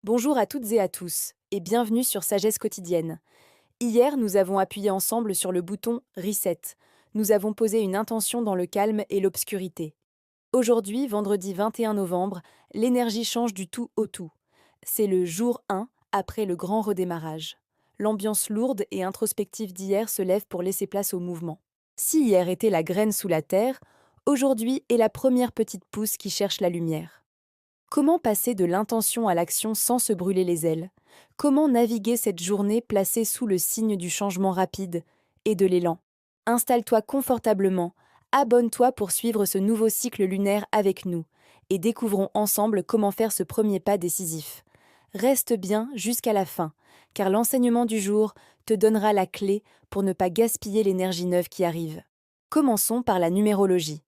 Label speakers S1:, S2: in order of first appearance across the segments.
S1: Bonjour à toutes et à tous, et bienvenue sur Sagesse quotidienne. Hier, nous avons appuyé ensemble sur le bouton Reset. Nous avons posé une intention dans le calme et l'obscurité. Aujourd'hui, vendredi 21 novembre, l'énergie change du tout au tout. C'est le jour 1 après le grand redémarrage. L'ambiance lourde et introspective d'hier se lève pour laisser place au mouvement. Si hier était la graine sous la terre, aujourd'hui est la première petite pousse qui cherche la lumière. Comment passer de l'intention à l'action sans se brûler les ailes? Comment naviguer cette journée placée sous le signe du changement rapide et de l'élan? Installe-toi confortablement, abonne-toi pour suivre ce nouveau cycle lunaire avec nous et découvrons ensemble comment faire ce premier pas décisif. Reste bien jusqu'à la fin, car l'enseignement du jour te donnera la clé pour ne pas gaspiller l'énergie neuve qui arrive. Commençons par la numérologie.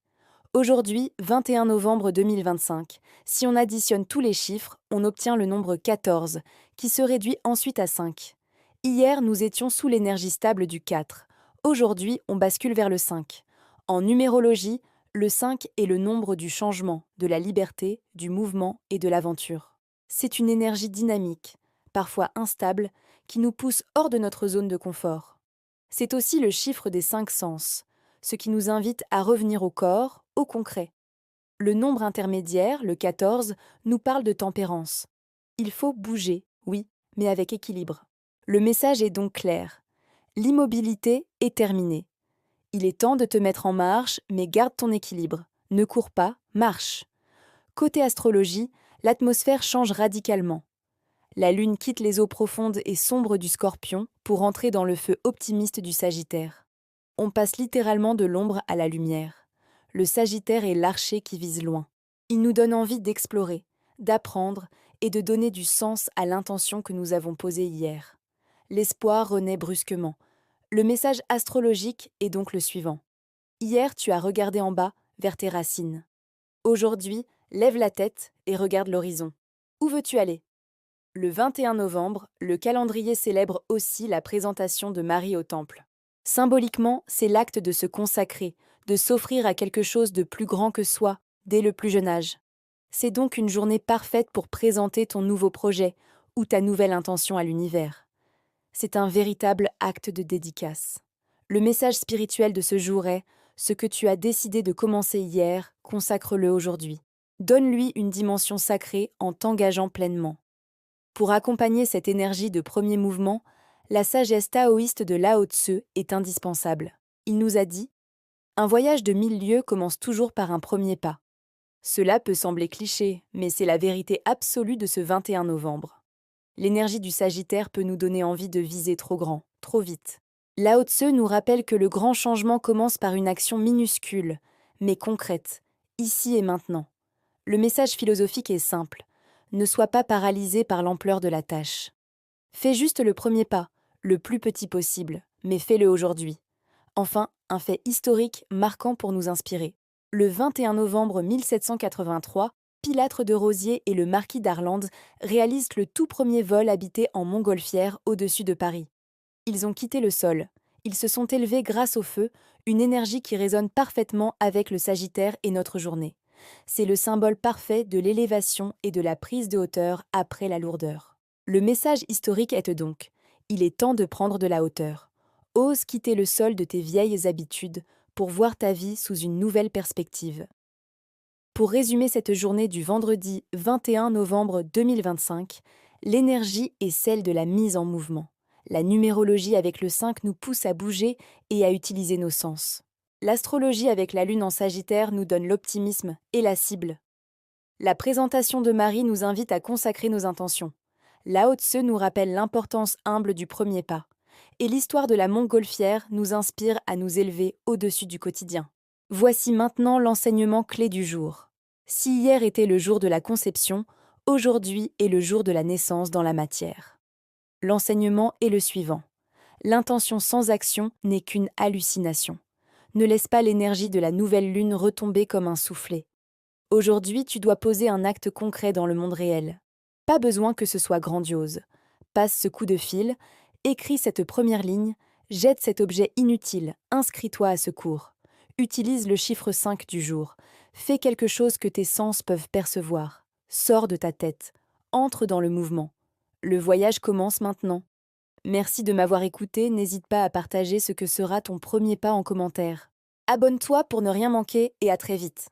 S1: Aujourd'hui, 21 novembre 2025, si on additionne tous les chiffres, on obtient le nombre 14, qui se réduit ensuite à 5. Hier, nous étions sous l'énergie stable du 4. Aujourd'hui, on bascule vers le 5. En numérologie, le 5 est le nombre du changement, de la liberté, du mouvement et de l'aventure. C'est une énergie dynamique, parfois instable, qui nous pousse hors de notre zone de confort. C'est aussi le chiffre des 5 sens, ce qui nous invite à revenir au corps, au concret. Le nombre intermédiaire, le 14, nous parle de tempérance. Il faut bouger, oui, mais avec équilibre. Le message est donc clair. L'immobilité est terminée. Il est temps de te mettre en marche, mais garde ton équilibre. Ne cours pas, marche. Côté astrologie, l'atmosphère change radicalement. La Lune quitte les eaux profondes et sombres du Scorpion pour entrer dans le feu optimiste du Sagittaire. On passe littéralement de l'ombre à la lumière. Le Sagittaire est l'archer qui vise loin. Il nous donne envie d'explorer, d'apprendre et de donner du sens à l'intention que nous avons posée hier. L'espoir renaît brusquement. Le message astrologique est donc le suivant. Hier, tu as regardé en bas, vers tes racines. Aujourd'hui, lève la tête et regarde l'horizon. Où veux-tu aller? Le 21 novembre, le calendrier célèbre aussi la présentation de Marie au Temple. Symboliquement, c'est l'acte de se consacrer, de s'offrir à quelque chose de plus grand que soi, dès le plus jeune âge. C'est donc une journée parfaite pour présenter ton nouveau projet ou ta nouvelle intention à l'univers. C'est un véritable acte de dédicace. Le message spirituel de ce jour est: ce que tu as décidé de commencer hier, consacre-le aujourd'hui. Donne-lui une dimension sacrée en t'engageant pleinement. Pour accompagner cette énergie de premier mouvement, la sagesse taoïste de Lao Tse est indispensable. Il nous a dit: un voyage de 1000 lieues commence toujours par un premier pas. Cela peut sembler cliché, mais c'est la vérité absolue de ce 21 novembre. L'énergie du Sagittaire peut nous donner envie de viser trop grand, trop vite. Lao Tse nous rappelle que le grand changement commence par une action minuscule, mais concrète, ici et maintenant. Le message philosophique est simple: ne sois pas paralysé par l'ampleur de la tâche. Fais juste le premier pas, le plus petit possible, mais fais-le aujourd'hui. Enfin, un fait historique marquant pour nous inspirer. Le 21 novembre 1783, Pilâtre de Rosiers et le marquis d'Arlandes réalisent le tout premier vol habité en montgolfière au-dessus de Paris. Ils ont quitté le sol. Ils se sont élevés grâce au feu, une énergie qui résonne parfaitement avec le Sagittaire et notre journée. C'est le symbole parfait de l'élévation et de la prise de hauteur après la lourdeur. Le message historique est donc: il est temps de prendre de la hauteur. Ose quitter le sol de tes vieilles habitudes pour voir ta vie sous une nouvelle perspective. Pour résumer cette journée du vendredi 21 novembre 2025, l'énergie est celle de la mise en mouvement. La numérologie avec le 5 nous pousse à bouger et à utiliser nos sens. L'astrologie avec la lune en Sagittaire nous donne l'optimisme et la cible. La présentation de Marie nous invite à consacrer nos intentions. Lao Tse nous rappelle l'importance humble du premier pas. Et l'histoire de la montgolfière nous inspire à nous élever au-dessus du quotidien. Voici maintenant l'enseignement clé du jour. Si hier était le jour de la conception, aujourd'hui est le jour de la naissance dans la matière. L'enseignement est le suivant. L'intention sans action n'est qu'une hallucination. Ne laisse pas l'énergie de la nouvelle lune retomber comme un soufflet. Aujourd'hui, tu dois poser un acte concret dans le monde réel. Pas besoin que ce soit grandiose. Passe ce coup de fil, écris cette première ligne, jette cet objet inutile, inscris-toi à ce cours. Utilise le chiffre 5 du jour. Fais quelque chose que tes sens peuvent percevoir. Sors de ta tête. entre dans le mouvement. Le voyage commence maintenant. Merci de m'avoir écouté, n'hésite pas à partager ce que sera ton premier pas en commentaire. Abonne-toi pour ne rien manquer et à très vite.